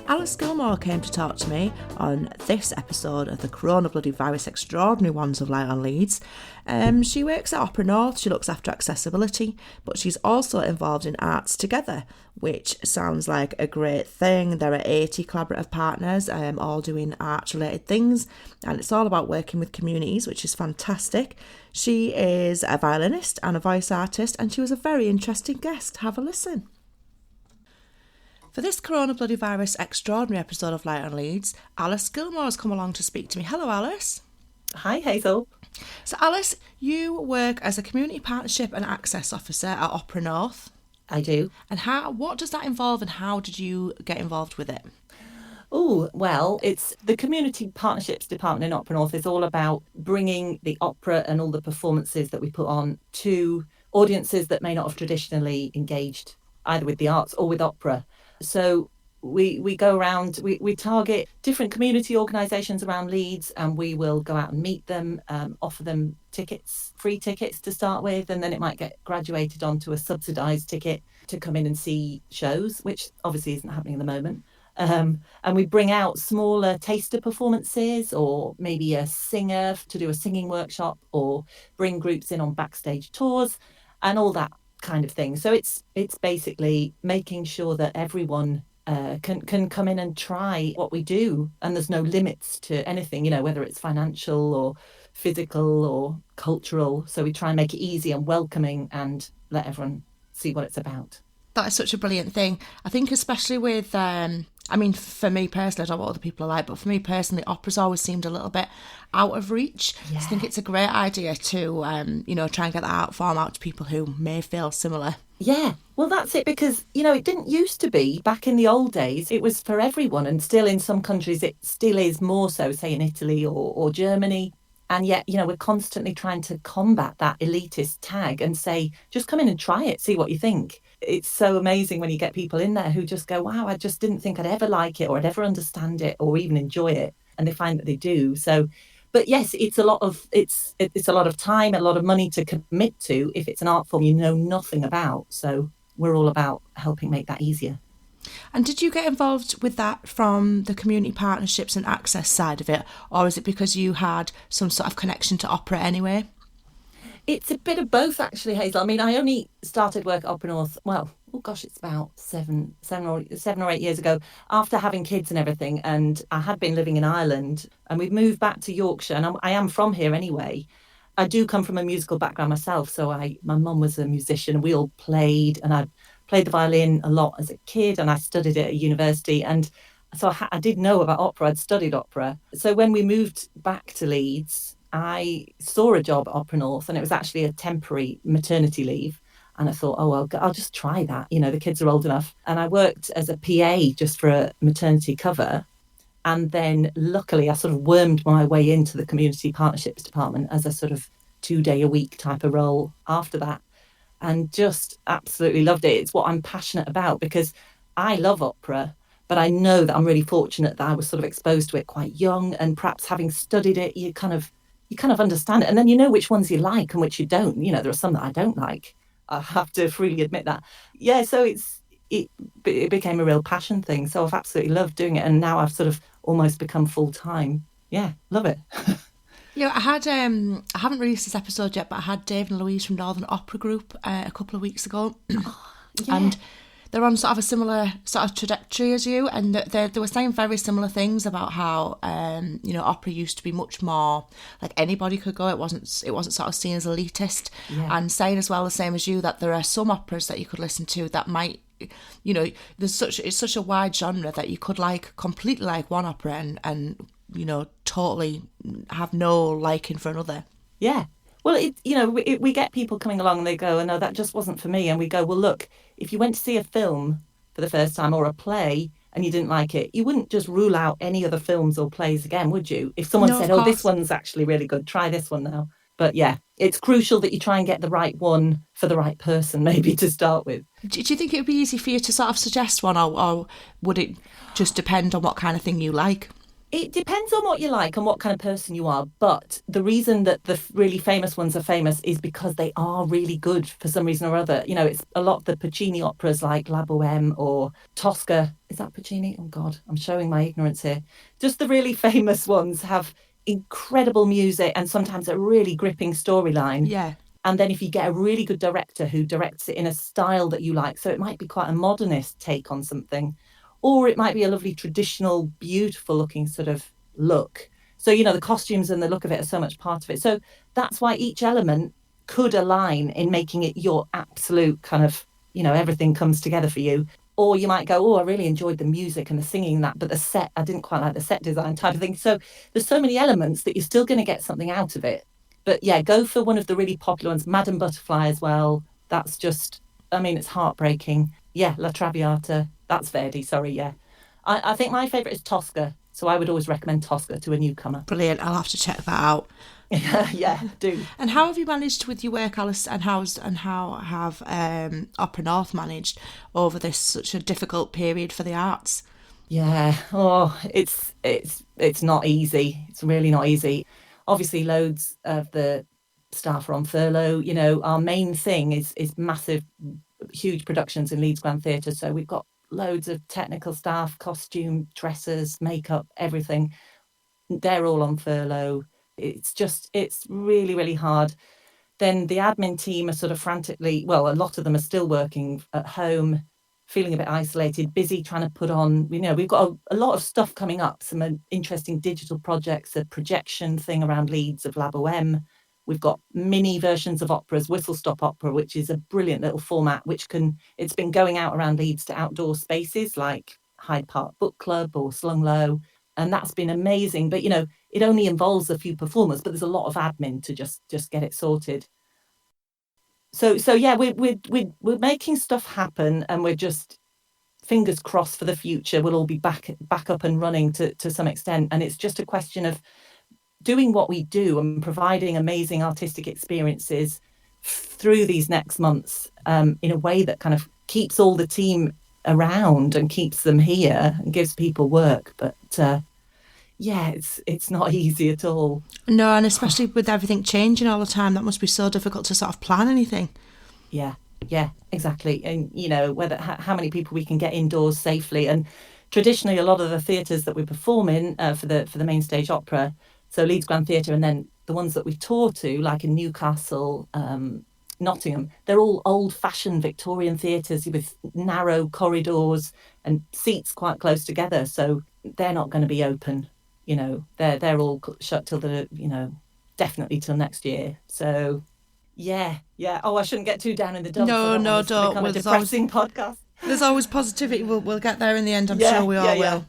Alice Gilmour came to talk to me on this episode of the Coronavirus Extraordinary Ones of Light on Leeds. She works at Opera North, she looks after accessibility, but she's also involved in Arts Together, which sounds like a great thing. There are 80 collaborative partners, all doing arts-related things, and it's all about working with communities, which is fantastic. She is a violinist and a voice artist, and she was a very interesting guest. Have a listen. For this Coronavirus Extraordinary episode of Light on Leeds, Alice Gilmour has come along to speak to me. Hello, Alice. Hi, Hazel. So, Alice, you work as a Community Partnership and Access Officer at Opera North. I do. And what does that involve and how did you get involved with it? Oh, well, it's the Community Partnerships Department in Opera North is all about bringing the opera and all the performances that we put on to audiences that may not have traditionally engaged either with the arts or with opera. So we go around, we target different community organisations around Leeds, and we will go out and meet them, offer them tickets, free tickets to start with, and then it might get graduated onto a subsidised ticket to come in and see shows, which obviously isn't happening at the moment. And we bring out smaller taster performances, or maybe a singer to do a singing workshop, or bring groups in on backstage tours and all that kind of thing. So it's basically making sure that everyone can come in and try what we do, and there's no limits to anything, you know, whether it's financial or physical or cultural. So we try and make it easy and welcoming and let everyone see what it's about. That is such a brilliant thing. I think especially with, for me personally, I don't know what other people are like, but for me personally, opera's always seemed a little bit out of reach. Yeah. So I think it's a great idea to, try and get that art form out to people who may feel similar. Yeah, well, that's it, because, it didn't used to be back in the old days. It was for everyone, and still in some countries it still is more so, say in Italy or Germany. And yet, we're constantly trying to combat that elitist tag and say, just come in and try it, see what you think. It's so amazing when you get people in there who just go, wow, I just didn't think I'd ever like it or I'd ever understand it or even enjoy it. And they find that they do. So, but yes, it's a lot of time, a lot of money to commit to if it's an art form you know nothing about. So we're all about helping make that easier. And did you get involved with that from the community partnerships and access side of it, or is it because you had some sort of connection to opera anyway? It's a bit of both, actually, Hazel. I mean, I only started work at Opera North, it's about seven or 8 years ago, after having kids and everything. And I had been living in Ireland, and we've moved back to Yorkshire, and I am from here anyway. I do come from a musical background myself, so my mum was a musician. We all played, and I played the violin a lot as a kid, and I studied it at university. And so I did know about opera. I'd studied opera. So when we moved back to Leeds, I saw a job at Opera North, and it was actually a temporary maternity leave. And I thought, I'll just try that. The kids are old enough. And I worked as a PA just for a maternity cover. And then luckily I sort of wormed my way into the Community Partnerships Department as a sort of 2-day-a-week type of role after that. And just absolutely loved it. It's what I'm passionate about, because I love opera, but I know that I'm really fortunate that I was sort of exposed to it quite young, and perhaps having studied it, you kind of understand it. And then you know which ones you like and which you don't. There are some that I don't like. I have to freely admit that. Yeah, so it became a real passion thing. So I've absolutely loved doing it. And now I've sort of almost become full-time. Yeah, love it. Yeah, I haven't released this episode yet, but I had Dave and Louise from Northern Opera Group a couple of weeks ago. Oh, yeah. And they're on sort of a similar sort of trajectory as you, and they were saying very similar things about how opera used to be much more like anybody could go. It wasn't sort of seen as elitist. Yeah. And saying as well the same as you that there are some operas that you could listen to that might, it's such a wide genre that you could completely like one opera and totally have no liking for another. Yeah. Well, we get people coming along and they go, no, that just wasn't for me. And we go, well, look, if you went to see a film for the first time or a play and you didn't like it, you wouldn't just rule out any other films or plays again, would you? If someone said, this one's actually really good, try this one now. But yeah, it's crucial that you try and get the right one for the right person, maybe to start with. Do you think it would be easy for you to sort of suggest one, or would it just depend on what kind of thing you like? It depends on what you like and what kind of person you are. But the reason that the really famous ones are famous is because they are really good for some reason or other. You know, it's a lot of the Puccini operas like La Boheme or Tosca. Is that Puccini? Oh, God, I'm showing my ignorance here. Just the really famous ones have incredible music and sometimes a really gripping storyline. Yeah. And then if you get a really good director who directs it in a style that you like, so it might be quite a modernist take on something, or it might be a lovely traditional, beautiful looking sort of look. So, you know, the costumes and the look of it are so much part of it. So that's why each element could align in making it your absolute kind of, you know, everything comes together for you. Or you might go, oh, I really enjoyed the music and the singing and that, but the set, I didn't quite like the set design type of thing. So there's so many elements that you're still going to get something out of it. But yeah, go for one of the really popular ones, Madame Butterfly as well. That's just, I mean, it's heartbreaking. Yeah, La Traviata. That's Verdi, sorry, yeah. I think my favourite is Tosca. So I would always recommend Tosca to a newcomer. Brilliant. I'll have to check that out. Yeah, do. And how have you managed with your work, Alice? And how have Opera North managed over this such a difficult period for the arts? Yeah. Oh, it's not easy. It's really not easy. Obviously, loads of the staff are on furlough. You know, our main thing is massive, huge productions in Leeds Grand Theatre. So we've got loads of technical staff, costume, dressers, makeup, everything. They're all on furlough. It's really, really hard. Then the admin team are sort of frantically, well, a lot of them are still working at home, feeling a bit isolated, busy trying to put on, you know, we've got a lot of stuff coming up, some interesting digital projects, a projection thing around Leeds of La Boheme. We've got mini versions of operas, Whistle Stop Opera, which is a brilliant little format, it's been going out around Leeds to outdoor spaces like Hyde Park Book Club or Slung Low. And that's been amazing. But, you know, it only involves a few performers, but there's a lot of admin to just get it sorted. So yeah, we're making stuff happen, and we're just fingers crossed for the future. We'll all be back up and running to some extent, and it's just a question of doing what we do and providing amazing artistic experiences through these next months in a way that kind of keeps all the team around and keeps them here and gives people work. But yeah, it's not easy at all. No, and especially with everything changing all the time, that must be so difficult to sort of plan anything. Yeah, yeah, exactly. And you know whether how many people we can get indoors safely. And traditionally, a lot of the theatres that we perform in for the main stage opera, so Leeds Grand Theatre, and then the ones that we tour to, like in Newcastle, Nottingham, they're all old-fashioned Victorian theatres with narrow corridors and seats quite close together. So they're not going to be open. You know, they're all shut till definitely till next year. So yeah, yeah. Oh, I shouldn't get too down in the dumps. I No, don't want no, this to don't. become a Well, depressing podcast. there's always positivity. We'll get there in the end. I'm Yeah, sure we yeah, all yeah, will.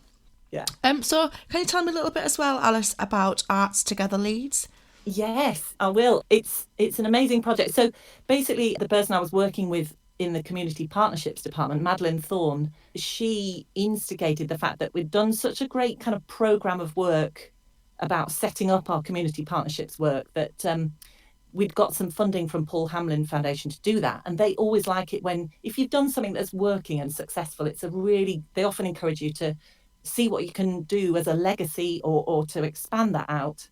yeah. So can you tell me a little bit as well, Alice, about Arts Together Leeds? Yes, I will. It's an amazing project. So basically, the person I was working with in the community partnerships department, Madeline Thorne, she instigated the fact that we'd done such a great kind of program of work about setting up our community partnerships work that we'd got some funding from Paul Hamlin Foundation to do that. And they always like it when, if you've done something that's working and successful, they often encourage you to see what you can do as a legacy or to expand that out.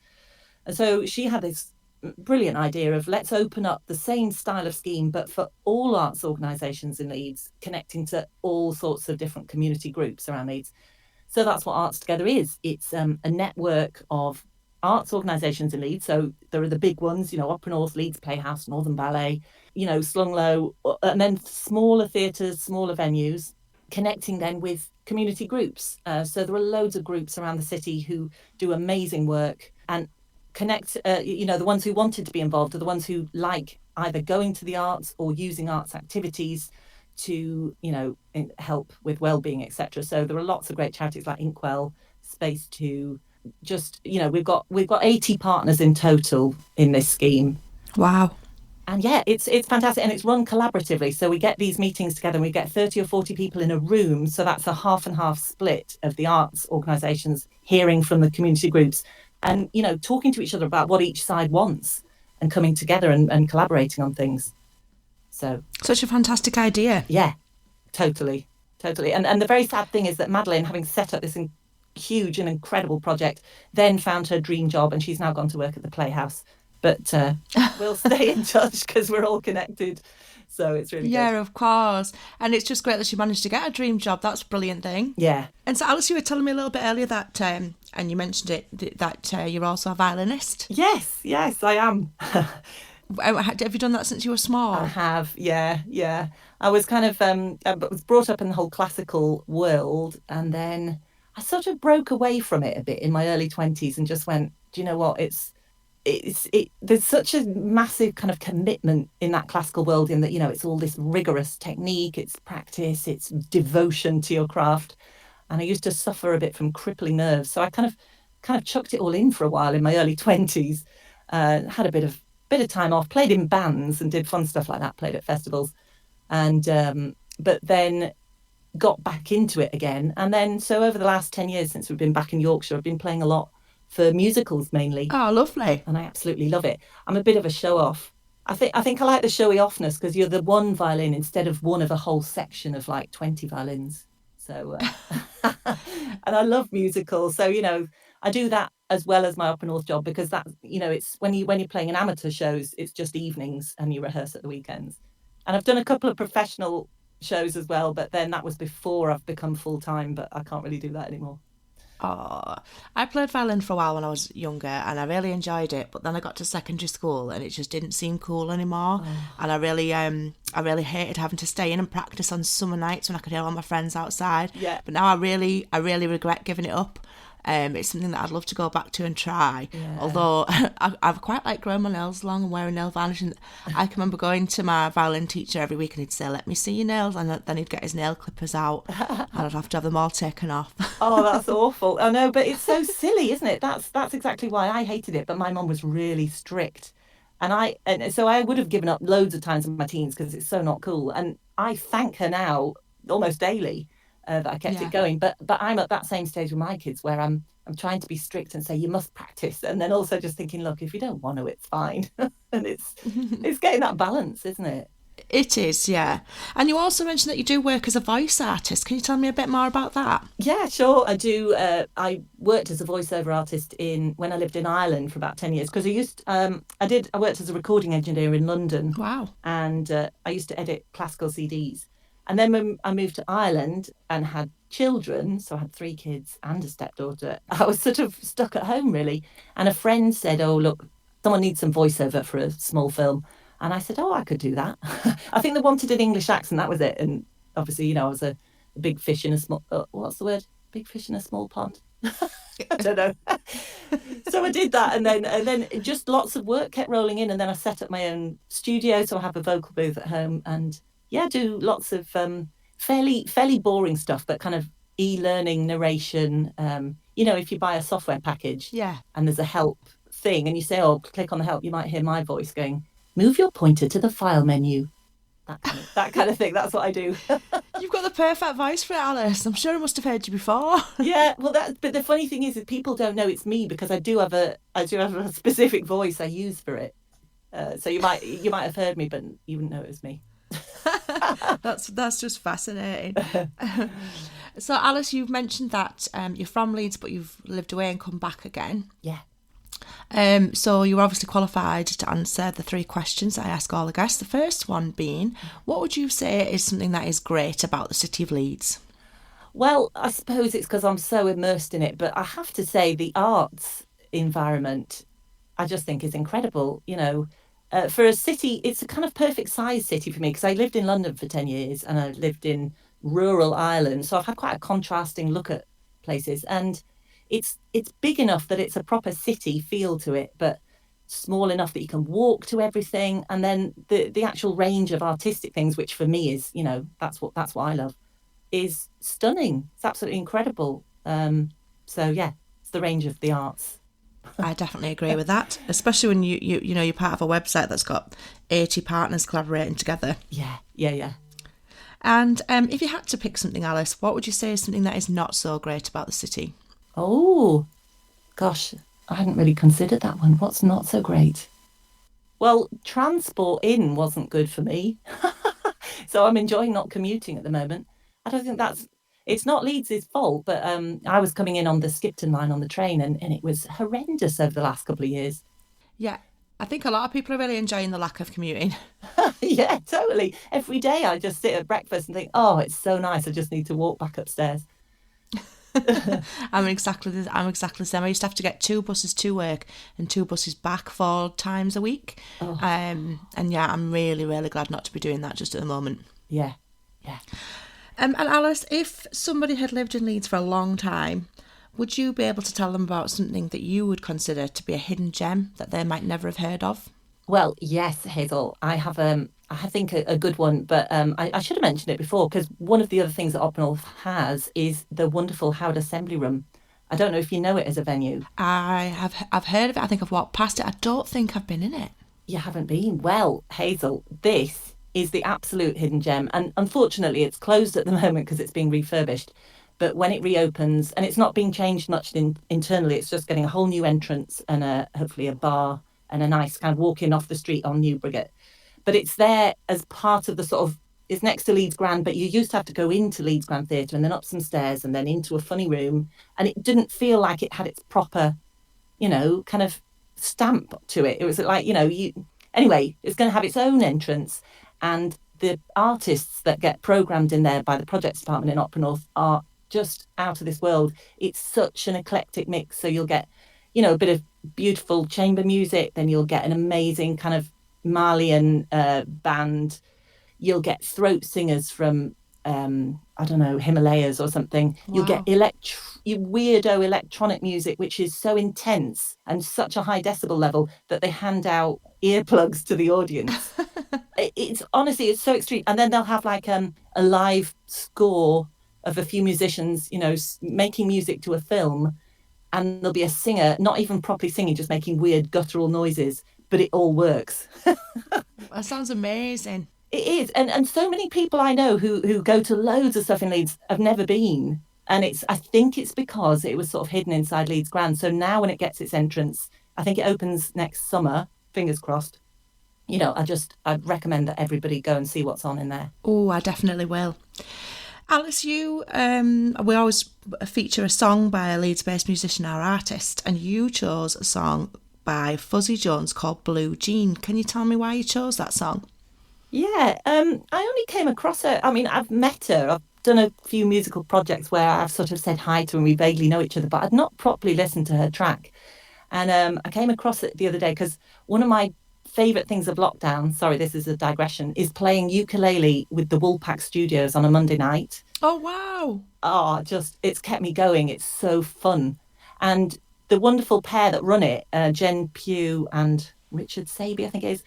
And so she had this brilliant idea of let's open up the same style of scheme, but for all arts organisations in Leeds, connecting to all sorts of different community groups around Leeds. So that's what Arts Together is. It's a network of arts organisations in Leeds. So there are the big ones, you know, Opera North, Leeds Playhouse, Northern Ballet, you know, Slung Low, and then smaller theatres, smaller venues, connecting then with community groups. So there are loads of groups around the city who do amazing work and connect, you know, the ones who wanted to be involved are the ones who like either going to the arts or using arts activities to, you know, help with well-being, etc. So there are lots of great charities like Inkwell, Space 2. Just, you know, we've got 80 partners in total in this scheme. Wow. And yeah, it's fantastic, and it's run collaboratively. So we get these meetings together and we get 30 or 40 people in a room. So that's a half and half split of the arts organisations hearing from the community groups and, you know, talking to each other about what each side wants and coming together and collaborating on things. So Such a fantastic idea. yeah, totally. And the very sad thing is that Madeline, having set up this huge and incredible project. Then found her dream job, and she's now gone to work at the Playhouse. But we'll stay in touch because we're all connected. So it's really good. Yeah, of course. And it's just great that she managed to get a dream job. That's a brilliant thing. Yeah. And so, Alice, you were telling me a little bit earlier that, and you mentioned it, that you're also a violinist. Yes, yes, I am. Have you done that since you were I small? have, yeah, yeah. I was kind of was brought up in the whole classical world, and then I sort of broke away from it a bit in my early 20s and just went, do you know what? There's such a massive kind of commitment in that classical world in that, it's all this rigorous technique, it's practice, it's devotion to your craft. And I used to suffer a bit from crippling nerves. So I kind of chucked it all in for a while in my early 20s. Had a bit of time off, played in bands and did fun stuff like that, played at festivals. And but then got back into it again. And then so over the last 10 years since we've been back in Yorkshire, I've been playing a lot for musicals mainly, Oh, lovely. and I absolutely love it. I'm a bit of a show off. I think I like the showy offness because you're the one violin instead of one of a whole section of like 20 violins. So and I love musicals. So, I do that as well as my Up and North job because it's when you're playing in amateur shows, it's just evenings and you rehearse at the weekends. And I've done a couple of professional shows as well, but then that was before I've become full time, but I can't really do that anymore. Oh, I played violin for a while when I was younger and I really enjoyed it, but then I got to secondary school and it just didn't seem cool anymore. And I really hated having to stay in and practice on summer nights when I could hear all my friends outside. Yeah. But now I really regret giving it up. It's something that I'd love to go back to and try. Yeah. Although I've quite like growing my nails long and wearing nail varnish. And I can remember going to my violin teacher every week and he'd say, "Let me see your nails," and then he'd get his nail clippers out, and I'd have to have them all taken off. Oh, that's awful. I know, but it's so silly, isn't it? That's exactly why I hated it. But my mum was really strict. And so I would have given up loads of times in my teens because it's so not cool. And I thank her now almost daily that I kept Yeah. it going. But I'm at that same stage with my kids where I'm trying to be strict and say you must practice, and then also just thinking, look, if you don't want to, it's fine. And it's getting that balance, isn't it? It is, yeah. And you also mentioned that you do work as a voice artist. Can you tell me a bit more about that? Yeah, sure. I do. I worked as a voiceover artist in when I lived in Ireland for about 10 years because I worked as a recording engineer in London, Wow. and I used to edit classical CDs. And then when I moved to Ireland and had children, so I had three kids and a stepdaughter, I was sort of stuck at home really. And a friend said, "Oh, look, someone needs some voiceover for a small film." And I said, "Oh, I could do that." I think they wanted an English accent, that was it. And obviously, I was a big fish in a small, what's the word? Big fish in a small pond. I don't know. So I did that, and then just lots of work kept rolling in, and then I set up my own studio, so I have a vocal booth at home, and yeah, do lots of fairly boring stuff, but kind of e-learning narration. If you buy a software package Yeah. and there's a help thing, and you say, "Oh, click on the help," you might hear my voice going, "Move your pointer to the file menu." That kind of thing. That's what I do. You've got the perfect voice for it, Alice. I'm sure I must have heard you before. Yeah, well, but the funny thing is that people don't know it's me because I do have a specific voice I use for it. So you might have heard me, but you wouldn't know it was me. That's just fascinating. So, Alice, you've mentioned that you're from Leeds, but you've lived away and come back again. Yeah. So you're obviously qualified to answer the three questions I ask all the guests. The first one being, what would you say is something that is great about the city of Leeds? Well, I suppose it's because I'm so immersed in it, but I have to say the arts environment, I just think is incredible. For a city, it's a kind of perfect size city for me because I lived in London for 10 years and I lived in rural Ireland. So I've had quite a contrasting look at places. And it's big enough that it's a proper city feel to it, but small enough that you can walk to everything. And then the actual range of artistic things, which for me is, that's what I love, is stunning. It's absolutely incredible. So yeah, it's the range of the arts. I definitely agree with that, especially when you're part of a website that's got 80 partners collaborating together. Yeah, yeah, yeah. And if you had to pick something, Alice, what would you say is something that is not so great about the city? Oh, gosh, I hadn't really considered that one. What's not so great? Well, transport in wasn't good for me. So I'm enjoying not commuting at the moment. I don't think that's it's not Leeds' fault, but I was coming in on the Skipton line on the train, and it was horrendous over the last couple of years. Yeah, I think a lot of people are really enjoying the lack of commuting. Yeah, totally. Every day I just sit at breakfast and think, oh, it's so nice. I just need to walk back upstairs. I'm exactly the same. I used to have to get 2 buses to work and 2 buses back 4 times a week. Oh, And yeah, I'm really, really glad not to be doing that just at the moment. yeah, yeah. And Alice, if somebody had lived in Leeds for a long time, would you be able to tell them about something that you would consider to be a hidden gem that they might never have heard of? Well, yes, Hazel, I think a good one, but I should have mentioned it before because one of the other things that Oppenholz has is the wonderful Howard Assembly Room. I don't know if you know it as a venue. I've heard of it. I think I've walked past it. I don't think I've been in it. You haven't been? Well, Hazel, this is the absolute hidden gem. And unfortunately, it's closed at the moment because it's being refurbished. But when it reopens, and it's not being changed much internally, it's just getting a whole new entrance and hopefully a bar and a nice kind of walk-in off the street on Newbrigate. But it's there as part of the sort of, it's next to Leeds Grand, but you used to have to go into Leeds Grand Theatre and then up some stairs and then into a funny room. And it didn't feel like it had its proper, kind of stamp to it. It was like, anyway, it's going to have its own entrance. And the artists that get programmed in there by the projects department in Opera North are just out of this world. It's such an eclectic mix. So you'll get, a bit of beautiful chamber music, then you'll get an amazing kind of Malian band. You'll get throat singers from I don't know, Himalayas or something. Wow. You'll get weirdo electronic music, which is so intense and such a high decibel level that they hand out earplugs to the audience. It's honestly, it's so extreme. And then they'll have like a live score of a few musicians, making music to a film. And there'll be a singer, not even properly singing, just making weird guttural noises, but it all works. That sounds amazing. It is. And so many people I know who go to loads of stuff in Leeds have never been. And I think it's because it was sort of hidden inside Leeds Grand. So now when it gets its entrance, I think it opens next summer, fingers crossed. I'd recommend that everybody go and see what's on in there. Oh, I definitely will. Alice, we always feature a song by a Leeds-based musician or artist, and you chose a song by Fuzzy Jones called Blue Jean. Can you tell me why you chose that song? Yeah, I only came across her. I mean, I've met her. I've done a few musical projects where I've sort of said hi to her and we vaguely know each other, but I'd not properly listened to her track. And I came across it the other day because one of my favourite things of lockdown, sorry, this is a digression, is playing ukulele with the Woolpack Studios on a Monday night. Oh, wow. Oh, it's kept me going. It's so fun. And the wonderful pair that run it, Jen Pugh and Richard Saby, I think it is,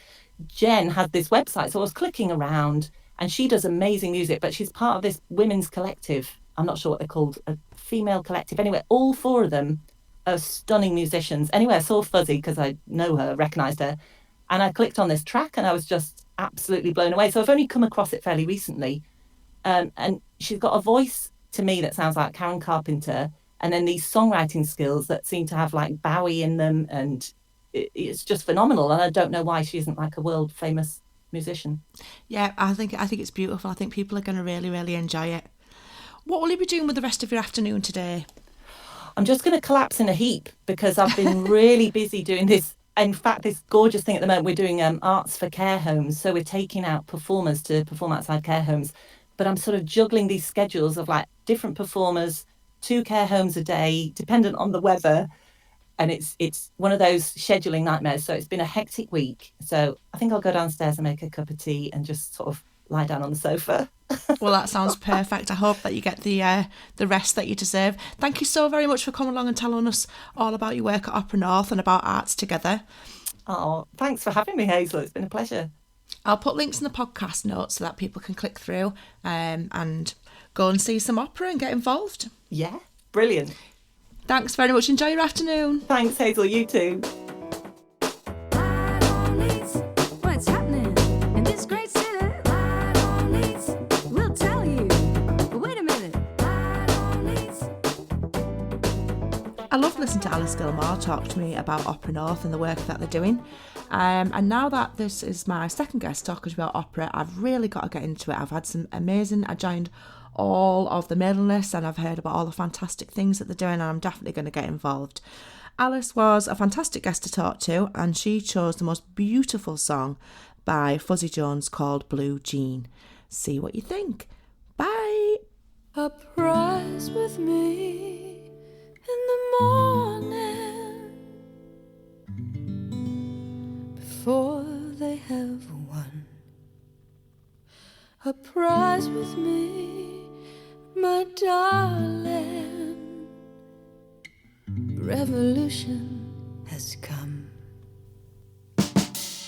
Jen has this website. So I was clicking around and she does amazing music, but she's part of this women's collective. I'm not sure what they're called, a female collective. Anyway, all four of them are stunning musicians. Anyway, I saw Fuzzy because I know her, recognised her. And I clicked on this track and I was just absolutely blown away. So I've only come across it fairly recently. And she's got a voice to me that sounds like Karen Carpenter. And then these songwriting skills that seem to have like Bowie in them. And it's just phenomenal. And I don't know why she isn't like a world famous musician. Yeah, I think it's beautiful. I think people are going to really, really enjoy it. What will you be doing with the rest of your afternoon today? I'm just going to collapse in a heap because I've been really busy doing this. In fact, this gorgeous thing at the moment, we're doing arts for care homes. So we're taking out performers to perform outside care homes. But I'm sort of juggling these schedules of like different performers, 2 care homes a day, dependent on the weather. And it's one of those scheduling nightmares. So it's been a hectic week. So I think I'll go downstairs and make a cup of tea and just sort of lie down on the sofa. Well, that sounds perfect. I hope that you get the rest that you deserve. Thank you so very much for coming along and telling us all about your work at Opera North and about Arts Together. Oh, thanks for having me, Hazel. It's been a pleasure. I'll put links in the podcast notes so that people can click through and go and see some opera and get involved. Yeah, brilliant. Thanks very much. Enjoy your afternoon. Thanks, Hazel. You too. What's happening in this great city? We'll tell you. Wait a minute. I love listening to Alice Gilmour talk to me about Opera North and the work that they're doing. And now that this is my second guest talking about opera, I've really got to get into it. I've had some amazing, I joined all of the mailing lists and I've heard about all the fantastic things that they're doing, and I'm definitely going to get involved. Alice was a fantastic guest to talk to, and she chose the most beautiful song by Fuzzy Jones called Blue Jean. See what you think. Bye. A prize with me in the morning before they have won. A prize with me, my darling. Revolution has come.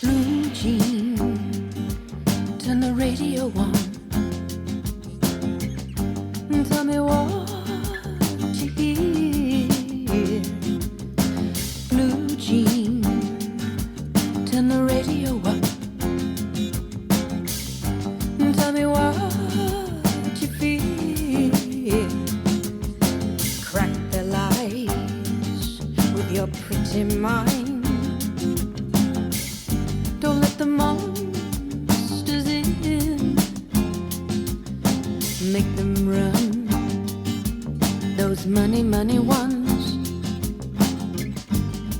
Blue Jean, turn the radio on. Tell me what you hear. Blue Jean, turn the radio up. Tell me what you feel. Crack their lies with your pretty mind. Don't let the monsters in. Make them run. Those money ones,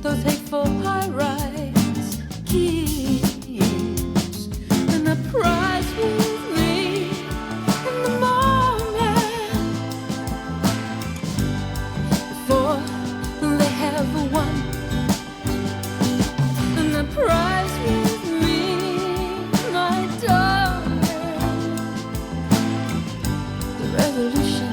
those hateful high-rise kids, and the prize with me in the morning before they have won, and the prize with me, my darling, the revolution.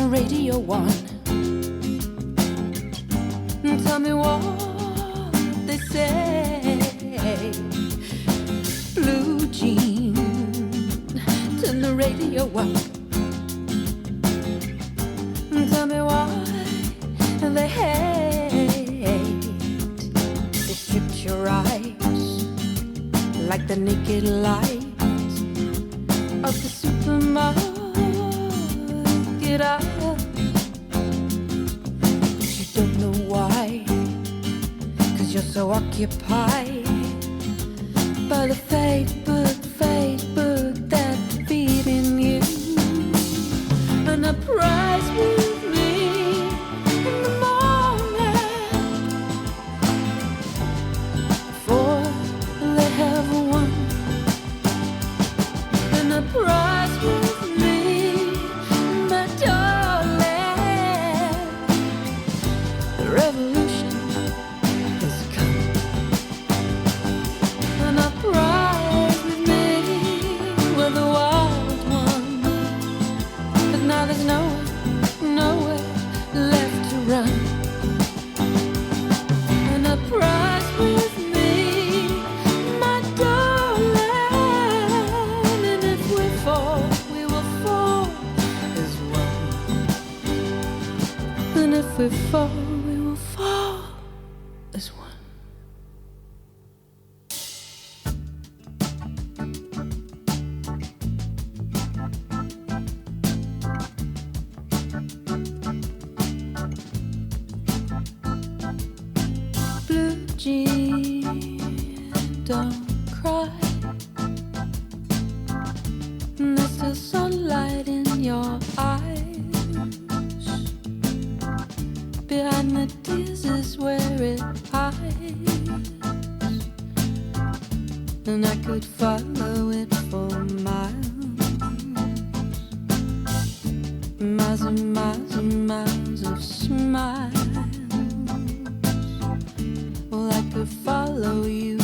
Radio on. Tell me what they say. Blue Jean, turn the radio up. Tell me why they hate. They stripped your eyes like the naked light of the supermarket. But you don't know why, 'cause you're so occupied by the Facebook that's feeding you. And a prize with me in the morning before they have won. And a prize with me, my darling, the revolution has come. And a prize with me were the wild ones, but now there's nowhere left to run. And a prize with me, my darling, and if we fall, we will fall as one. And if we fall, we will fall as one. Blue jean, don't cry. There's still sunlight in your eyes. Behind the tears is where it hides. And I could follow it for miles. Miles and miles and miles of smiles. Well, I could follow you